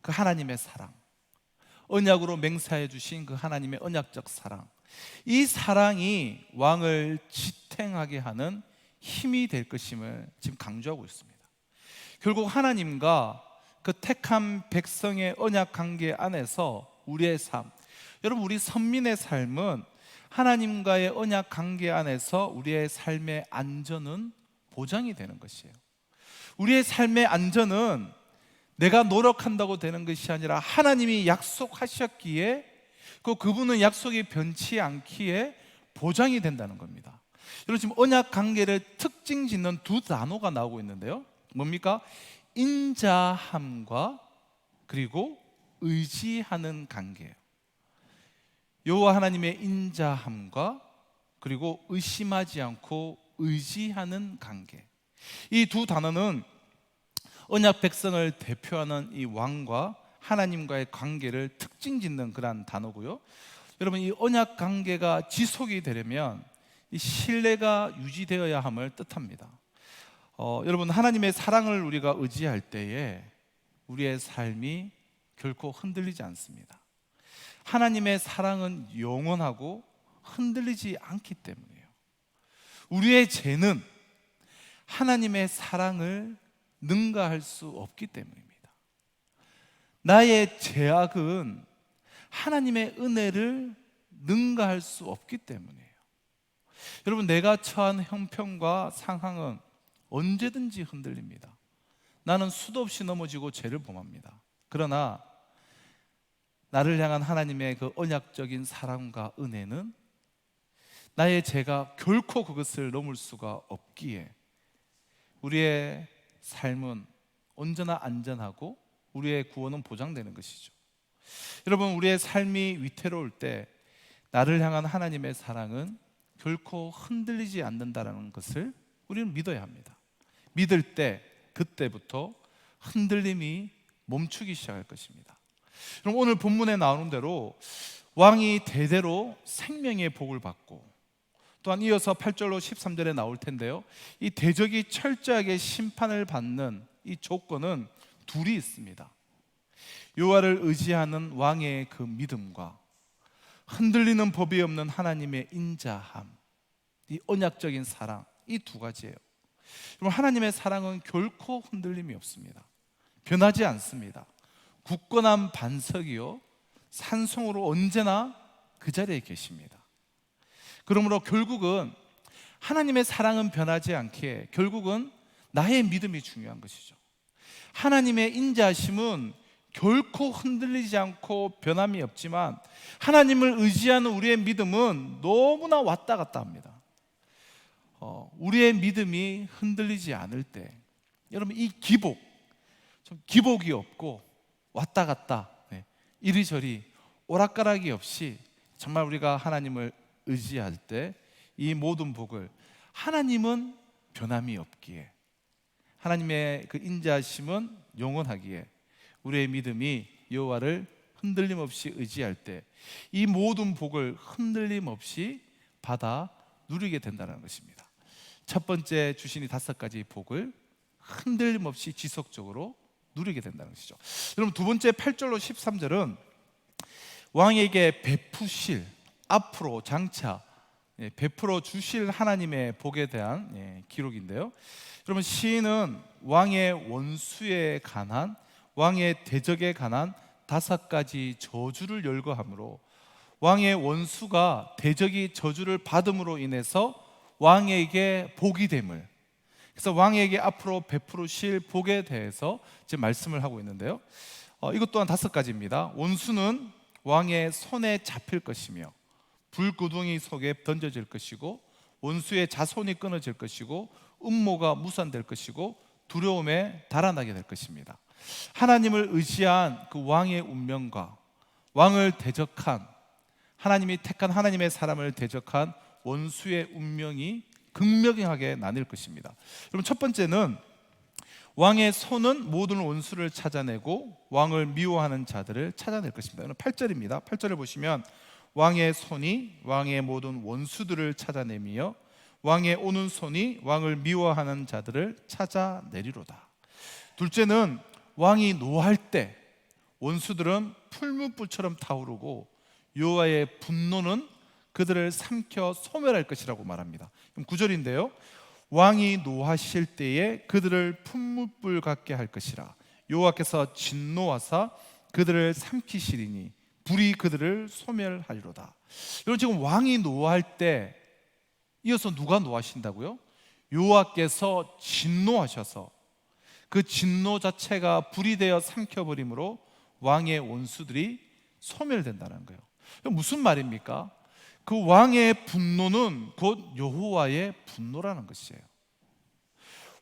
그 하나님의 사랑, 언약으로 맹세해 주신 그 하나님의 언약적 사랑, 이 사랑이 왕을 지탱하게 하는 힘이 될 것임을 지금 강조하고 있습니다. 결국 하나님과 그 택한 백성의 언약 관계 안에서 우리의 삶, 여러분, 우리 선민의 삶은 하나님과의 언약 관계 안에서 우리의 삶의 안전은 보장이 되는 것이에요. 우리의 삶의 안전은 내가 노력한다고 되는 것이 아니라 하나님이 약속하셨기에 그분은 약속이 변치 않기에 보장이 된다는 겁니다. 여러분, 지금 언약 관계를 특징 짓는 2 단어가 나오고 있는데요. 뭡니까? 인자함과 그리고 의지하는 관계예요. 여호와 하나님의 인자함과 그리고 의심하지 않고 의지하는 관계, 이 2 단어는 언약 백성을 대표하는 이 왕과 하나님과의 관계를 특징 짓는 그러한 단어고요. 여러분, 이 언약 관계가 지속이 되려면 이 신뢰가 유지되어야 함을 뜻합니다. 여러분, 하나님의 사랑을 우리가 의지할 때에 우리의 삶이 결코 흔들리지 않습니다. 하나님의 사랑은 영원하고 흔들리지 않기 때문이에요. 우리의 죄는 하나님의 사랑을 능가할 수 없기 때문입니다. 나의 죄악은 하나님의 은혜를 능가할 수 없기 때문이에요. 여러분, 내가 처한 형편과 상황은 언제든지 흔들립니다. 나는 수도 없이 넘어지고 죄를 범합니다. 그러나 나를 향한 하나님의 그 언약적인 사랑과 은혜는 나의 죄가 결코 그것을 넘을 수가 없기에 우리의 삶은 언제나 안전하고 우리의 구원은 보장되는 것이죠. 여러분, 우리의 삶이 위태로울 때 나를 향한 하나님의 사랑은 결코 흔들리지 않는다는 것을 우리는 믿어야 합니다. 믿을 때 그때부터 흔들림이 멈추기 시작할 것입니다. 그럼 오늘 본문에 나오는 대로 왕이 대대로 생명의 복을 받고, 또한 이어서 8절로 13절에 나올 텐데요, 이 대적이 철저하게 심판을 받는 이 조건은 둘이 있습니다. 여호와를 의지하는 왕의 그 믿음과 흔들리는 법이 없는 하나님의 인자함, 이 언약적인 사랑, 이 두 가지예요. 여러분, 하나님의 사랑은 결코 흔들림이 없습니다. 변하지 않습니다. 굳건한 반석이요 산성으로 언제나 그 자리에 계십니다. 그러므로 결국은 하나님의 사랑은 변하지 않기에 결국은 나의 믿음이 중요한 것이죠. 하나님의 인자하심은 결코 흔들리지 않고 변함이 없지만 하나님을 의지하는 우리의 믿음은 너무나 왔다 갔다 합니다. 우리의 믿음이 흔들리지 않을 때, 여러분, 이 기복이 없고 왔다 갔다, 이리저리 오락가락이 없이 정말 우리가 하나님을 의지할 때 이 모든 복을, 하나님은 변함이 없기에, 하나님의 그 인자하심은 영원하기에 우리의 믿음이 여호와를 흔들림 없이 의지할 때 이 모든 복을 흔들림 없이 받아 누리게 된다는 것입니다. 첫 번째 주신 이 5가지 복을 흔들림 없이 지속적으로 누리게 된다는 것이죠. 여러분, 두 번째 8절로 13절은 왕에게 베푸실, 앞으로 장차 베풀어 주실 하나님의 복에 대한 기록인데요, 여러분, 시인은 왕의 원수에 관한, 왕의 대적에 관한 5가지 저주를 열거하므로 왕의 원수가 대적이 저주를 받음으로 인해서 왕에게 복이 됨을, 그래서 왕에게 앞으로 베푸실 복에 대해서 지금 말씀을 하고 있는데요, 이것 또한 5가지입니다. 원수는 왕의 손에 잡힐 것이며 불구덩이 속에 던져질 것이고, 원수의 자손이 끊어질 것이고, 음모가 무산될 것이고, 두려움에 달아나게 될 것입니다. 하나님을 의지한 그 왕의 운명과 왕을 대적한, 하나님이 택한 하나님의 사람을 대적한 원수의 운명이 극명하게 나뉠 것입니다. 그럼 첫 번째는 왕의 손은 모든 원수를 찾아내고 왕을 미워하는 자들을 찾아낼 것입니다. 8절입니다. 8절을 보시면 왕의 손이 왕의 모든 원수들을 찾아내며 왕의 오는 손이 왕을 미워하는 자들을 찾아내리로다. 둘째는 왕이 노할 때 원수들은 풀무불처럼 타오르고 여호와의 분노는 그들을 삼켜 소멸할 것이라고 말합니다. 그럼 9절인데요, 왕이 노하실 때에 그들을 풀무불 같게 할 것이라. 여호와께서 진노하사 그들을 삼키시리니 불이 그들을 소멸하리로다. 여러분, 지금 왕이 노할 때 이어서 누가 노하신다고요? 여호와께서 진노하셔서 그 진노 자체가 불이 되어 삼켜버림으로 왕의 원수들이 소멸된다는 거예요. 무슨 말입니까? 그 왕의 분노는 곧 여호와의 분노라는 것이에요.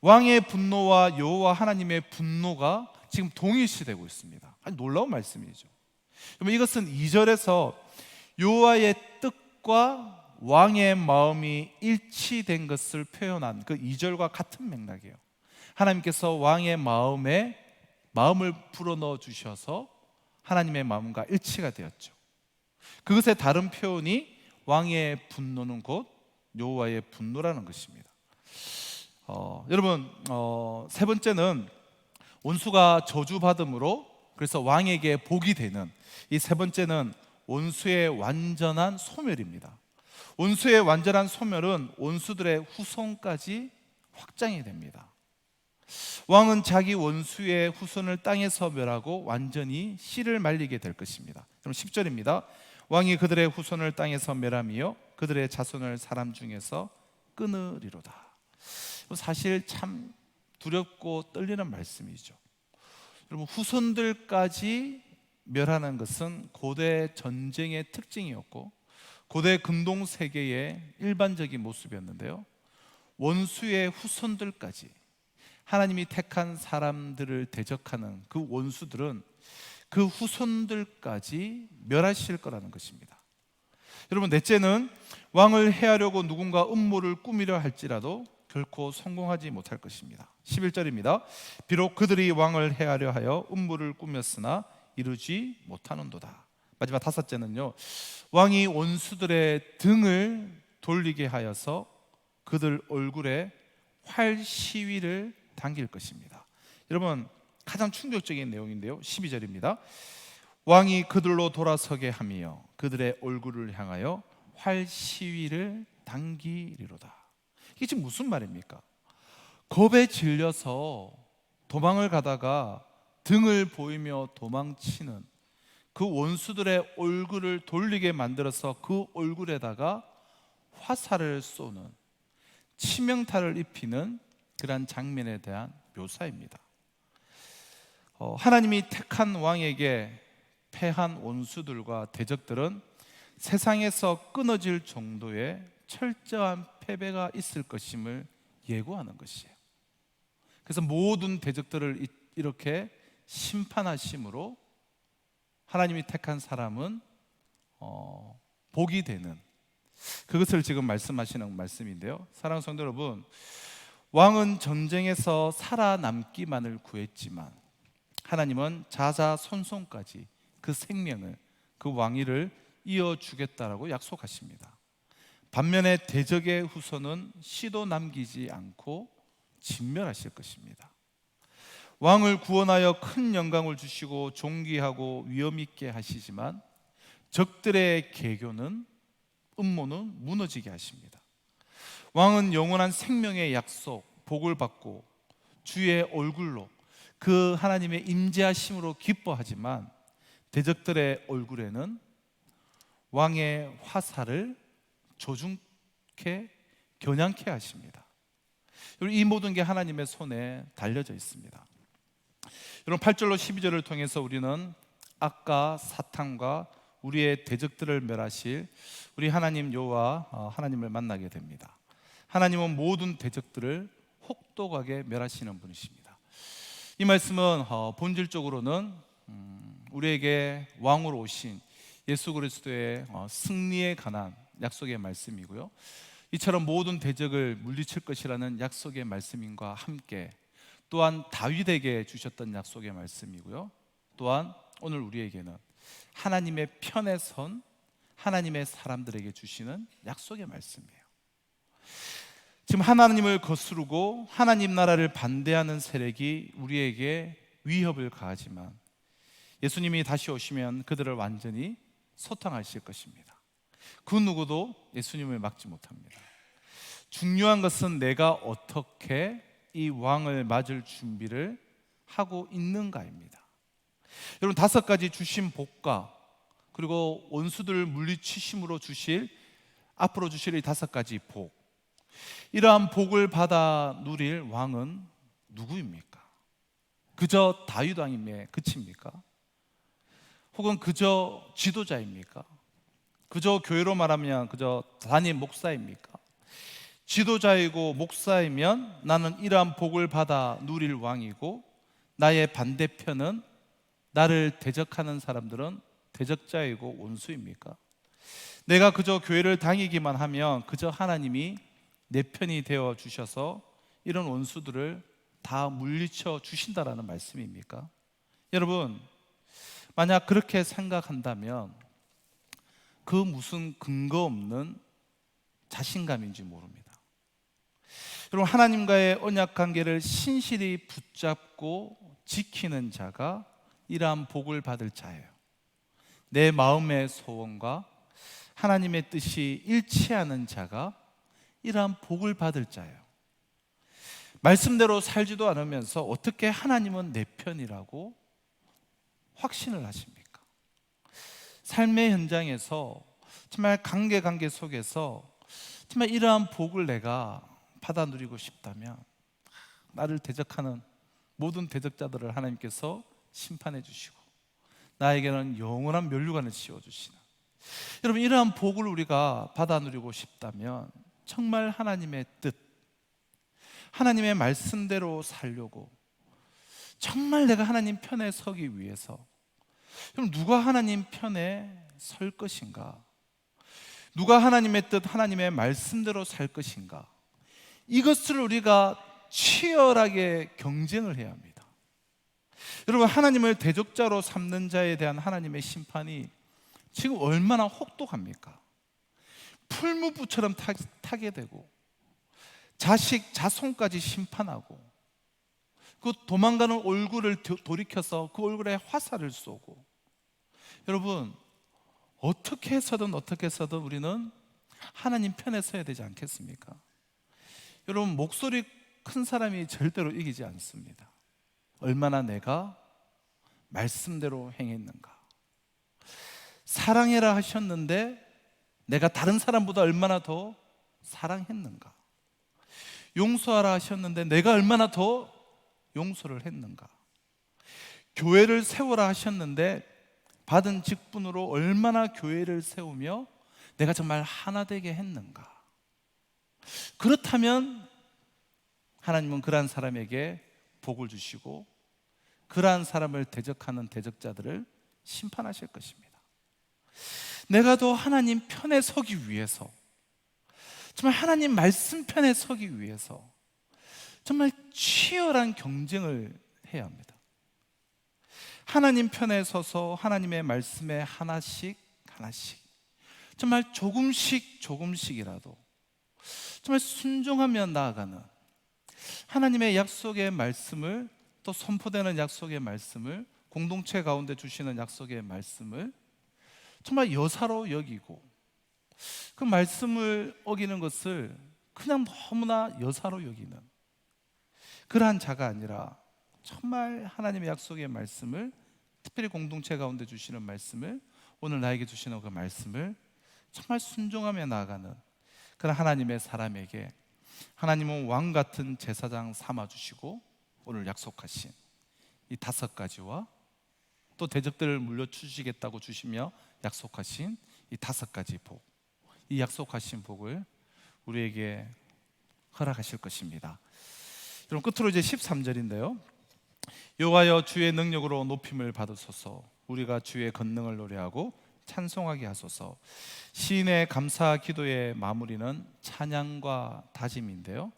왕의 분노와 여호와 하나님의 분노가 지금 동일시되고 있습니다. 아주 놀라운 말씀이죠. 그러면 이것은 2절에서 여호와의 뜻과 왕의 마음이 일치된 것을 표현한 그 2절과 같은 맥락이에요. 하나님께서 왕의 마음을 불어넣어 주셔서 하나님의 마음과 일치가 되었죠. 그것의 다른 표현이 왕의 분노는 곧 여호와의 분노라는 것입니다. 여러분, 세 번째는 원수가 저주받음으로 그래서 왕에게 복이 되는, 이 세 번째는 원수의 완전한 소멸입니다. 원수의 완전한 소멸은 원수들의 후손까지 확장이 됩니다. 왕은 자기 원수의 후손을 땅에서 멸하고 완전히 씨를 말리게 될 것입니다. 그럼 10절입니다. 왕이 그들의 후손을 땅에서 멸하며 그들의 자손을 사람 중에서 끊으리로다. 사실 참 두렵고 떨리는 말씀이죠. 여러분, 후손들까지 멸하는 것은 고대 전쟁의 특징이었고 고대 근동 세계의 일반적인 모습이었는데요, 원수의 후손들까지, 하나님이 택한 사람들을 대적하는 그 원수들은 그 후손들까지 멸하실 거라는 것입니다. 여러분, 넷째는 왕을 해하려고 누군가 음모를 꾸미려 할지라도 결코 성공하지 못할 것입니다. 11절입니다. 비록 그들이 왕을 해하려 하여 음모를 꾸몄으나 이루지 못하는도다. 마지막 다섯째는요, 왕이 원수들의 등을 돌리게 하여서 그들 얼굴에 활 시위를 당길 것입니다. 여러분, 가장 충격적인 내용인데요, 12절입니다. 왕이 그들로 돌아서게 하며 그들의 얼굴을 향하여 활 시위를 당기리로다. 이게 지금 무슨 말입니까? 겁에 질려서 도망을 가다가 등을 보이며 도망치는 그 원수들의 얼굴을 돌리게 만들어서 그 얼굴에다가 화살을 쏘는, 치명타를 입히는 그러한 장면에 대한 묘사입니다. 하나님이 택한 왕에게 패한 원수들과 대적들은 세상에서 끊어질 정도의 철저한 패배가 있을 것임을 예고하는 것이에요. 그래서 모든 대적들을 이렇게 심판하심으로 하나님이 택한 사람은 복이 되는, 그것을 지금 말씀하시는 말씀인데요. 사랑하는 성도 여러분, 왕은 전쟁에서 살아남기만을 구했지만 하나님은 자자손손까지 그 생명을, 그 왕위를 이어주겠다라고 약속하십니다. 반면에 대적의 후손은 씨도 남기지 않고 진멸하실 것입니다. 왕을 구원하여 큰 영광을 주시고 존귀하고 위엄 있게 하시지만 적들의 계교는, 음모는 무너지게 하십니다. 왕은 영원한 생명의 약속, 복을 받고 주의 얼굴로, 그 하나님의 임재하심으로 기뻐하지만 대적들의 얼굴에는 왕의 화살을 조중케, 겨냥케 하십니다. 이 모든 게 하나님의 손에 달려져 있습니다. 여러분, 8절로 12절을 통해서 우리는 악과 사탄과 우리의 대적들을 멸하실 우리 하나님 여호와 하나님을 만나게 됩니다. 하나님은 모든 대적들을 혹독하게 멸하시는 분이십니다. 이 말씀은 본질적으로는 우리에게 왕으로 오신 예수 그리스도의 승리에 관한 약속의 말씀이고요, 이처럼 모든 대적을 물리칠 것이라는 약속의 말씀인과 함께 또한 다윗에게 주셨던 약속의 말씀이고요, 또한 오늘 우리에게는 하나님의 편에 선 하나님의 사람들에게 주시는 약속의 말씀이에요. 지금 하나님을 거스르고 하나님 나라를 반대하는 세력이 우리에게 위협을 가하지만 예수님이 다시 오시면 그들을 완전히 소탕하실 것입니다. 그 누구도 예수님을 막지 못합니다. 중요한 것은 내가 어떻게 이 왕을 맞을 준비를 하고 있는가입니다. 여러분, 5가지 주신 복과 그리고 원수들을 물리치심으로 앞으로 주실 이 5가지 복, 이러한 복을 받아 누릴 왕은 누구입니까? 그저 다윗 왕임에 그칩니까? 혹은 그저 지도자입니까? 그저 교회로 말하면 그저 담임 목사입니까? 지도자이고 목사이면 나는 이러한 복을 받아 누릴 왕이고, 나의 반대편은, 나를 대적하는 사람들은 대적자이고 원수입니까? 내가 그저 교회를 다니기만 하면 그저 하나님이 내 편이 되어 주셔서 이런 원수들을 다 물리쳐 주신다라는 말씀입니까? 여러분, 만약 그렇게 생각한다면 그 무슨 근거 없는 자신감인지 모릅니다. 여러분, 하나님과의 언약 관계를 신실히 붙잡고 지키는 자가 이러한 복을 받을 자예요. 내 마음의 소원과 하나님의 뜻이 일치하는 자가 이러한 복을 받을 자예요. 말씀대로 살지도 않으면서 어떻게 하나님은 내 편이라고 확신을 하십니까? 삶의 현장에서 정말 관계 속에서 정말 이러한 복을 내가 받아 누리고 싶다면 나를 대적하는 모든 대적자들을 하나님께서 심판해 주시고 나에게는 영원한 면류관을 씌워주시는, 여러분, 이러한 복을 우리가 받아 누리고 싶다면 정말 하나님의 뜻, 하나님의 말씀대로 살려고, 정말 내가 하나님 편에 서기 위해서 그럼 누가 하나님 편에 설 것인가? 누가 하나님의 뜻, 하나님의 말씀대로 살 것인가? 이것을 우리가 치열하게 경쟁을 해야 합니다. 여러분, 하나님을 대적자로 삼는 자에 대한 하나님의 심판이 지금 얼마나 혹독합니까? 풀무부처럼 타게 되고 자식, 자손까지 심판하고 그 도망가는 얼굴을 돌이켜서 그 얼굴에 화살을 쏘고, 여러분, 어떻게 해서든 우리는 하나님 편에 서야 되지 않겠습니까? 여러분, 목소리 큰 사람이 절대로 이기지 않습니다. 얼마나 내가 말씀대로 행했는가. 사랑해라 하셨는데 내가 다른 사람보다 얼마나 더 사랑했는가. 용서하라 하셨는데 내가 얼마나 더 용서를 했는가. 교회를 세워라 하셨는데 받은 직분으로 얼마나 교회를 세우며 내가 정말 하나 되게 했는가. 그렇다면 하나님은 그러한 사람에게 복을 주시고 그러한 사람을 대적하는 대적자들을 심판하실 것입니다. 내가 더 하나님 편에 서기 위해서, 정말 하나님 말씀 편에 서기 위해서 정말 치열한 경쟁을 해야 합니다. 하나님 편에 서서 하나님의 말씀에 하나씩 정말 조금씩이라도 정말 순종하며 나아가는 하나님의 약속의 말씀을, 또 선포되는 약속의 말씀을, 공동체 가운데 주시는 약속의 말씀을 정말 여사로 여기고 그 말씀을 어기는 것을 그냥 너무나 여사로 여기는 그러한 자가 아니라 정말 하나님의 약속의 말씀을, 특별히 공동체 가운데 주시는 말씀을, 오늘 나에게 주시는 그 말씀을 정말 순종하며 나아가는 그런 하나님의 사람에게 하나님은 왕 같은 제사장 삼아주시고 오늘 약속하신 이 5가지와 또 대적들을 물려주시겠다고 주시며 약속하신 이 5가지 복, 이 약속하신 복을 우리에게 허락하실 것입니다. 여러분, 끝으로 이제 13절인데요. 여호와여 주의 능력으로 높임을 받으소서. 우리가 주의 권능을 노래하고 찬송하게 하소서. 시인의 감사 기도의 마무리는 찬양과 다짐인데요,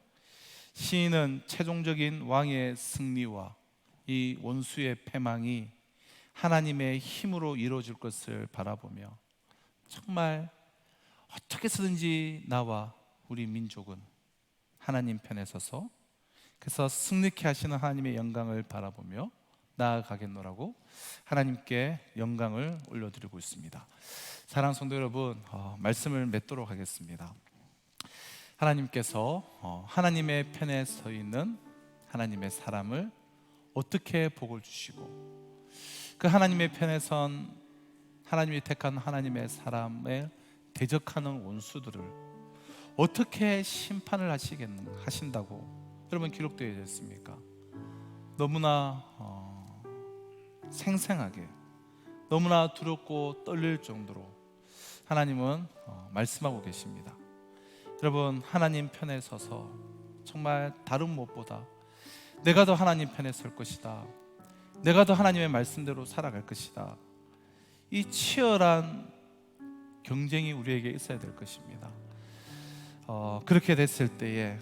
시인은 최종적인 왕의 승리와 이 원수의 패망이 하나님의 힘으로 이루어질 것을 바라보며 정말 어떻게 해서든지 나와 우리 민족은 하나님 편에 서서 그래서 승리케 하시는 하나님의 영광을 바라보며 나아가겠노라고 하나님께 영광을 올려드리고 있습니다. 사랑하는 성도 여러분, 말씀을 맺도록 하겠습니다. 하나님께서 하나님의 편에 서 있는 하나님의 사람을 어떻게 복을 주시고 그 하나님의 편에 선 하나님이 택한 하나님의 사람을 대적하는 원수들을 어떻게 심판을 하신다고 여러분 기록되어 있습니까? 너무나 생생하게, 너무나 두렵고 떨릴 정도로 하나님은 말씀하고 계십니다. 여러분, 하나님 편에 서서 정말 다른 무엇보다 내가 더 하나님 편에 설 것이다, 내가 더 하나님의 말씀대로 살아갈 것이다, 이 치열한 경쟁이 우리에게 있어야 될 것입니다. 그렇게 됐을 때에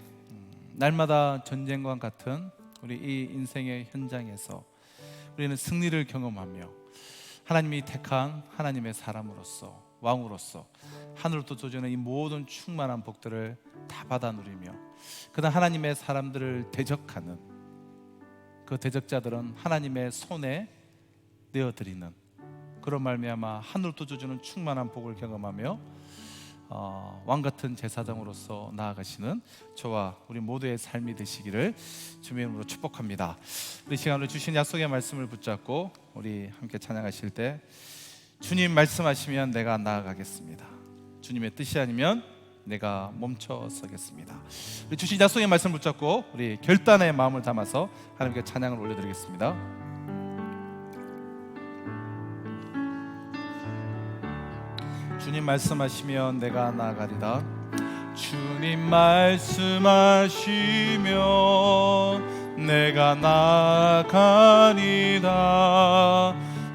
날마다 전쟁과 같은 우리 이 인생의 현장에서 우리는 승리를 경험하며 하나님이 택한 하나님의 사람으로서, 왕으로서 하늘로부터 쏟아지는 이 모든 충만한 복들을 다 받아 누리며 그다음 하나님의 사람들을 대적하는 그 대적자들은 하나님의 손에 내어드리는 그런 말미암아 하늘로부터 쏟아지는 충만한 복을 경험하며 왕같은 제사장으로서 나아가시는 저와 우리 모두의 삶이 되시기를 주님의 이름으로 축복합니다. 우리 시간으로 주신 약속의 말씀을 붙잡고 우리 함께 찬양하실 때 주님 말씀하시면 내가 나아가겠습니다, 주님의 뜻이 아니면 내가 멈춰 서겠습니다. 우리 주신 약속의 말씀 붙잡고 우리 결단의 마음을 담아서 하나님께 찬양을 올려드리겠습니다. 주님 말씀하시면 내가 나아가리다. 주님 말씀하시면 내가 나아가리다.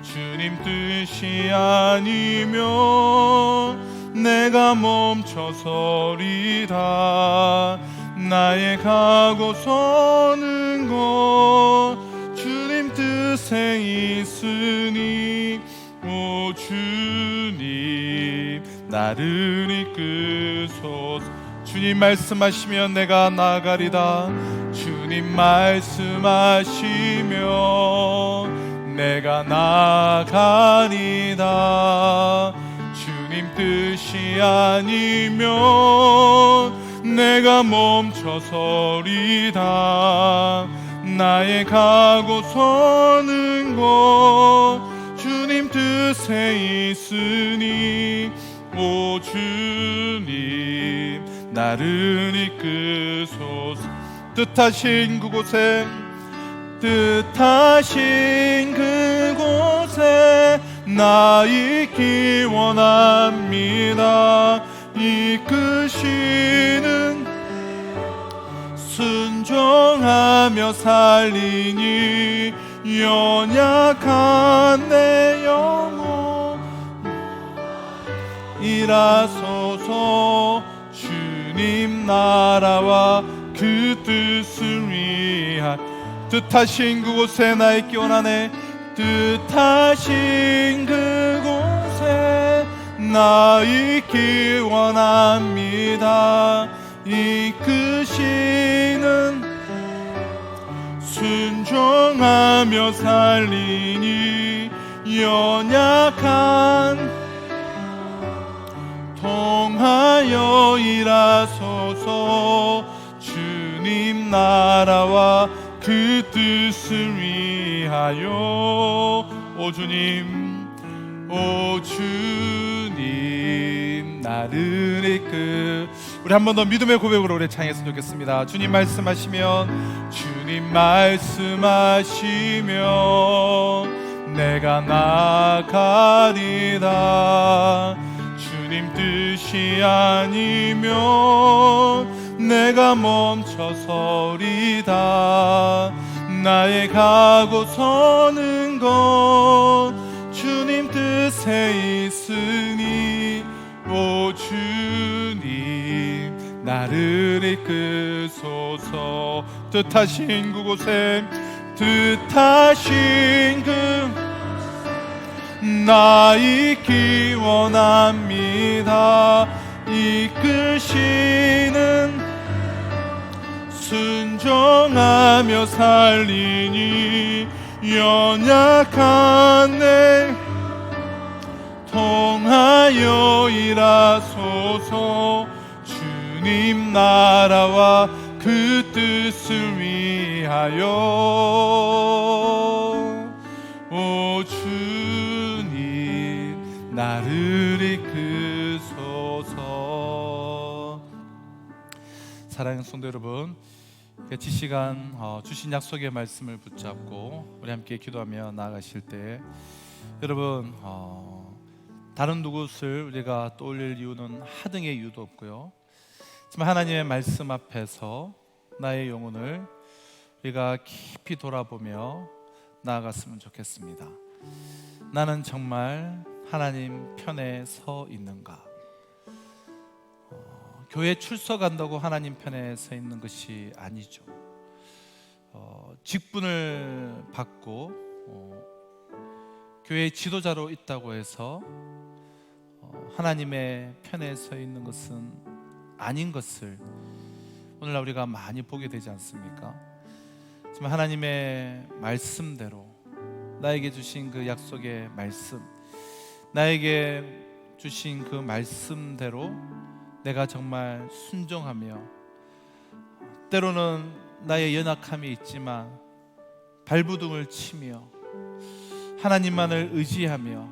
주님 주님 뜻이 아니면 내가 멈춰서리다. 나의 가고 서는 것 주님 뜻에 있으니 오 주님 나를 이끄소서. 주님 말씀하시면 내가 나가리다. 주님 말씀하시면 내가 나가리다. 주님 뜻이 아니면 내가 멈춰서리다. 나의 가고 서는 곳 주님 뜻에 있으니 오 주님 나를 이끄소서. 뜻하신 그곳에 나 있기 원합니다. 이끄시는 순종하며 살리니 연약한 내 영혼 일하소서. 주님 나라와 그 뜻을 위하여 뜻하신 그곳에 나 있기 원하네. 뜻하신 그곳에 나 있기 원합니다. 이끄시는 순종하며 살리니 연약한 통하여 일하소서. 주님 나라와 그 뜻을 위하여 오 주님 나를 이끌. 우리 한 번 더 믿음의 고백으로 우리 창했으면 좋겠습니다. 주님 말씀하시면 내가 나가리다. 주님 뜻이 아니면 내가 멈춰서리다. 나의 가고 서는 것 주님 뜻에 있으니 오 주님 나를 이끄소서. 뜻하신 그곳에 나 있기 원합니다. 이끄시는 순종하며 살리니 연약한 내 통하여 일하소서. 주님 나라와 그 뜻을 위하여 오 주님 나를 이끄소서. 사랑하는 성도 여러분, 이 시간 주신 약속의 말씀을 붙잡고 우리 함께 기도하며 나아가실 때 여러분 다른 누구를 우리가 떠올릴 이유는 하등의 이유도 없고요. 하지만 하나님의 말씀 앞에서 나의 영혼을 우리가 깊이 돌아보며 나아갔으면 좋겠습니다. 나는 정말 하나님 편에 서 있는가? 교회 출석한다고 하나님 편에 서 있는 것이 아니죠. 직분을 받고 교회 지도자로 있다고 해서 하나님의 편에 서 있는 것은 아닌 것을 오늘날 우리가 많이 보게 되지 않습니까? 하지만 하나님의 말씀대로 나에게 주신 그 약속의 말씀, 나에게 주신 그 말씀대로 내가 정말 순종하며 때로는 나의 연약함이 있지만 발부둥을 치며 하나님만을 의지하며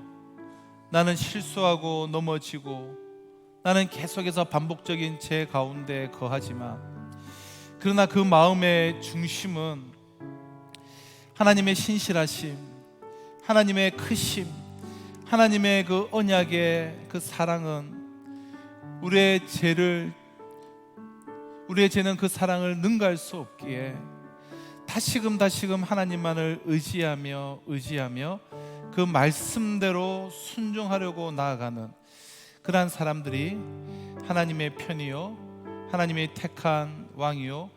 나는 실수하고 넘어지고 나는 계속해서 반복적인 죄 가운데 거하지만 그러나 그 마음의 중심은 하나님의 신실하심, 하나님의 크심, 하나님의 그 언약의 그 사랑은 우리의 죄는 그 사랑을 능가할 수 없기에 다시금 하나님만을 의지하며 그 말씀대로 순종하려고 나아가는 그러한 사람들이 하나님의 편이요, 하나님의 택한 왕이요,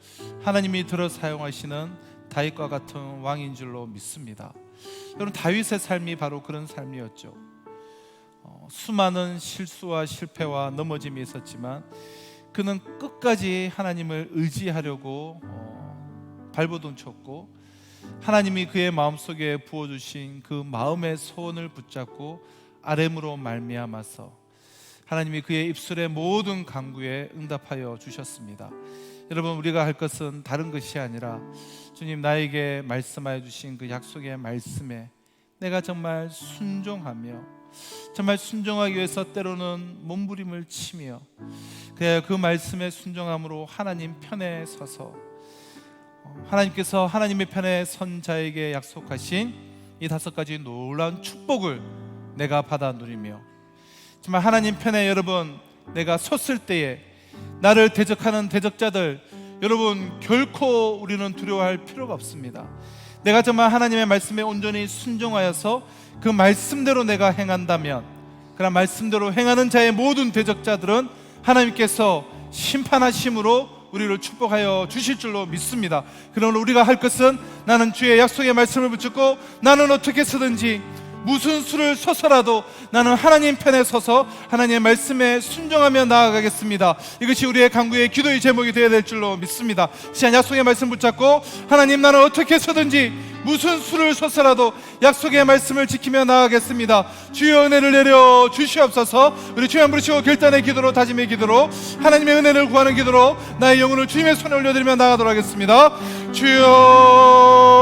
하나님이 들어 사용하시는 다윗과 같은 왕인 줄로 믿습니다. 여러분, 다윗의 삶이 바로 그런 삶이었죠. 수많은 실수와 실패와 넘어짐이 있었지만 그는 끝까지 하나님을 의지하려고 발버둥 쳤고, 하나님이 그의 마음속에 부어주신 그 마음의 소원을 붙잡고 아뢰므로 말미암아서 하나님이 그의 입술의 모든 간구에 응답하여 주셨습니다. 여러분, 우리가 할 것은 다른 것이 아니라 주님 나에게 말씀하여 주신 그 약속의 말씀에 내가 정말 순종하며, 정말 순종하기 위해서 때로는 몸부림을 치며, 그 말씀에 순종함으로 하나님 편에 서서 하나님께서 하나님의 편에 선 자에게 약속하신 이 5가지 놀라운 축복을 내가 받아 누리며, 정말 하나님 편에 여러분 내가 섰을 때에 나를 대적하는 대적자들, 여러분 결코 우리는 두려워할 필요가 없습니다. 내가 정말 하나님의 말씀에 온전히 순종하여서 그 말씀대로 내가 행한다면, 그런 말씀대로 행하는 자의 모든 대적자들은 하나님께서 심판하심으로 우리를 축복하여 주실 줄로 믿습니다. 그러므로 우리가 할 것은, 나는 주의 약속의 말씀을 붙잡고 나는 어떻게 쓰든지 무슨 수를 써서라도 나는 하나님 편에 서서 하나님의 말씀에 순종하며 나아가겠습니다. 이것이 우리의 간구의 기도의 제목이 되어야 될 줄로 믿습니다. 시간 약속의 말씀 붙잡고, 하나님 나는 어떻게 서든지 무슨 수를 써서라도 약속의 말씀을 지키며 나아가겠습니다. 주의 은혜를 내려 주시옵소서. 우리 주여 부르시고 결단의 기도로, 다짐의 기도로, 하나님의 은혜를 구하는 기도로 나의 영혼을 주님의 손에 올려드리며 나아가도록 하겠습니다. 주여.